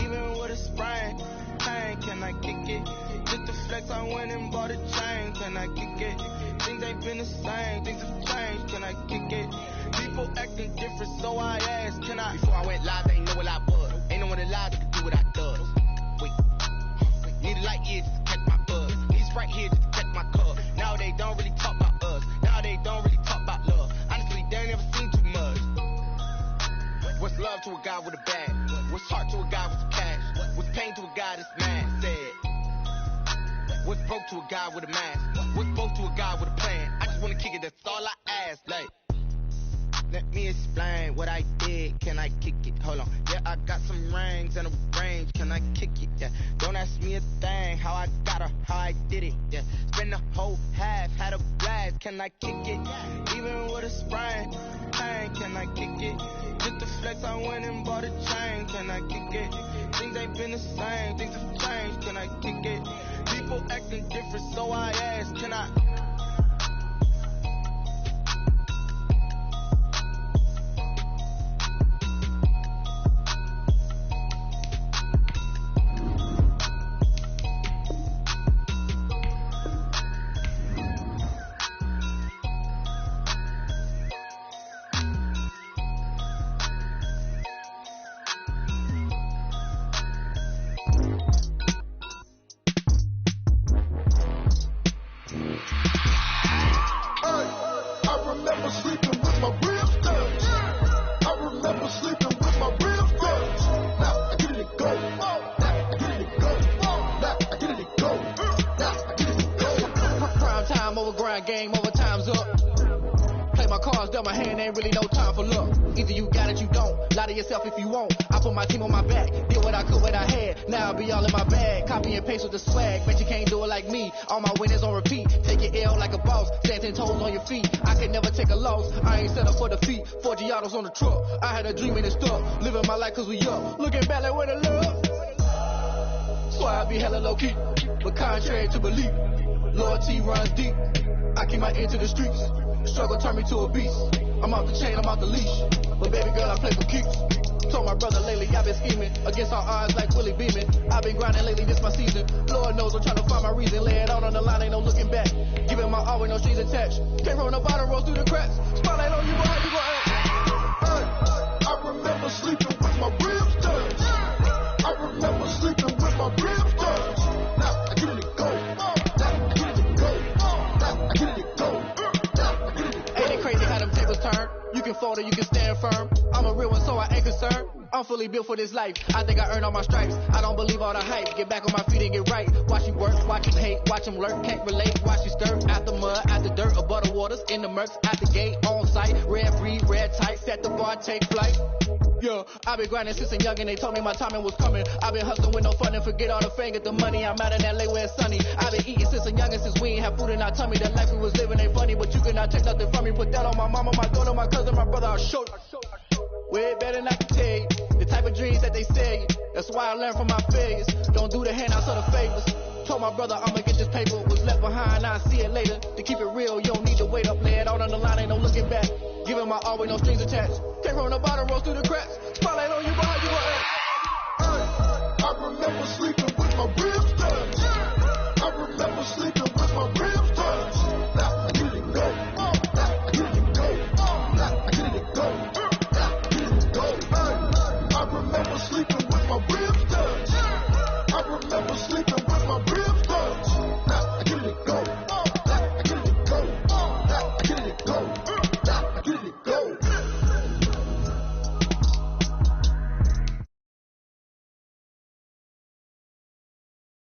Even with a sprain. Pain, can I kick it? Just the flex, I went and bought a chain. Can I kick it? Things ain't been the same. Things have changed. Can I kick it? People acting different, so I asked. Can I? Before I went live, they ain't know what I was. Ain't no one alive that could do what I does. Wait. Need a light year just to catch my buzz. Need Sprite here just to catch my cup. Now they don't really talk about us. Now they don't really talk about love. Honestly, they talk to a guy with a bag? What's heart to a guy with some cash? What's pain to a guy that's mad? Said. What's broke to a guy with a mask? What's broke to a guy with a plan? I just wanna kick it, that's all I ask. Like, let me explain what I did. Can I kick it? Hold on. Yeah, I got some rings and a range. Can I kick it? Yeah. Don't ask me a thing. How I got her, how I did it. Yeah. Spend the whole half, had a blast. Can I kick it? Even with a sprain. Pain, can I kick it? Just the flex, I went and bought a chain. Can I kick it? Things ain't been the same. Things have changed. Can I kick it? People acting different, so I ask. Can I? Game over, time's up. Play my cards, dealt my hand, ain't really no time for luck. Either you got it, you don't. Lie to yourself if you won't. I put my team on my back, did what I could, what I had. Now I'll be all in my bag, copy and paste with the swag. Bet you can't do it like me. All my winners on repeat. Take your L like a boss, stand 10 toes on your feet. I could never take a loss, I ain't set up for defeat. 4 Giottos on the truck, I had a dream and it stuck. Living my life cause we up, looking back like where the love. So I be hella low key, but contrary to belief, loyalty runs deep. I keep my ear to the streets. Struggle turned me to a beast. I'm off the chain, I'm off the leash. But baby girl, I play for keeps. Told my brother lately, I've been scheming. Against all odds like Willie Beeman. I've been grinding lately, this my season. Lord knows I'm trying to find my reason. Lay it out on the line, ain't no looking back. Giving my all with no strings attached. Came from the bottom, roll through the cracks. Spotlight on you, boy, how you gon' act? I remember sleeping with my ribs touched. I remember sleeping with my ribs touched. Now I get it go. You can fold or you can stand firm. I'm a real one, so I ain't concerned. I'm fully built for this life. I think I earned all my stripes. I don't believe all the hype. Get back on my feet and get right. Watch you work, watch him hate, watch him lurk. Can't relate, watch you stir. Out the mud, out the dirt, above the waters, in the murks, out the gate, on site. Red breed, red tight, set the bar, take flight. Yeah, I've been grinding since a young and they told me my timing was coming. I've been hustling with no fun and forget all the fame, get the money. I'm out in LA where it's sunny. I've been eating since a young and since we ain't have food in our tummy. The life we was living ain't funny, but you cannot take nothing from me. Put that on my mama, my daughter, my cousin, my brother, I'll show you. Way better not to tell you the type of dreams that they sell you. That's why I learned from my failures. Don't do the handouts or the favors. Told my brother I'ma get this paper. Was left behind, I'll see it later. To keep it real, you don't need to wait up. Lay it out on the line, ain't no looking back. Giving my all with no strings attached. Came from the bottom, rose through the cracks. Spotlight on you, boy, you gon' act? I remember sleeping with my ribs touched. I remember sleeping with my ribs touched. Now I get it go. Now I get it go. Now I get it go. I remember sleeping with my ribs touched. I remember sleeping with my ribs touched. Now I get it go. Now I get it go. Now I get it go. Now I get it go.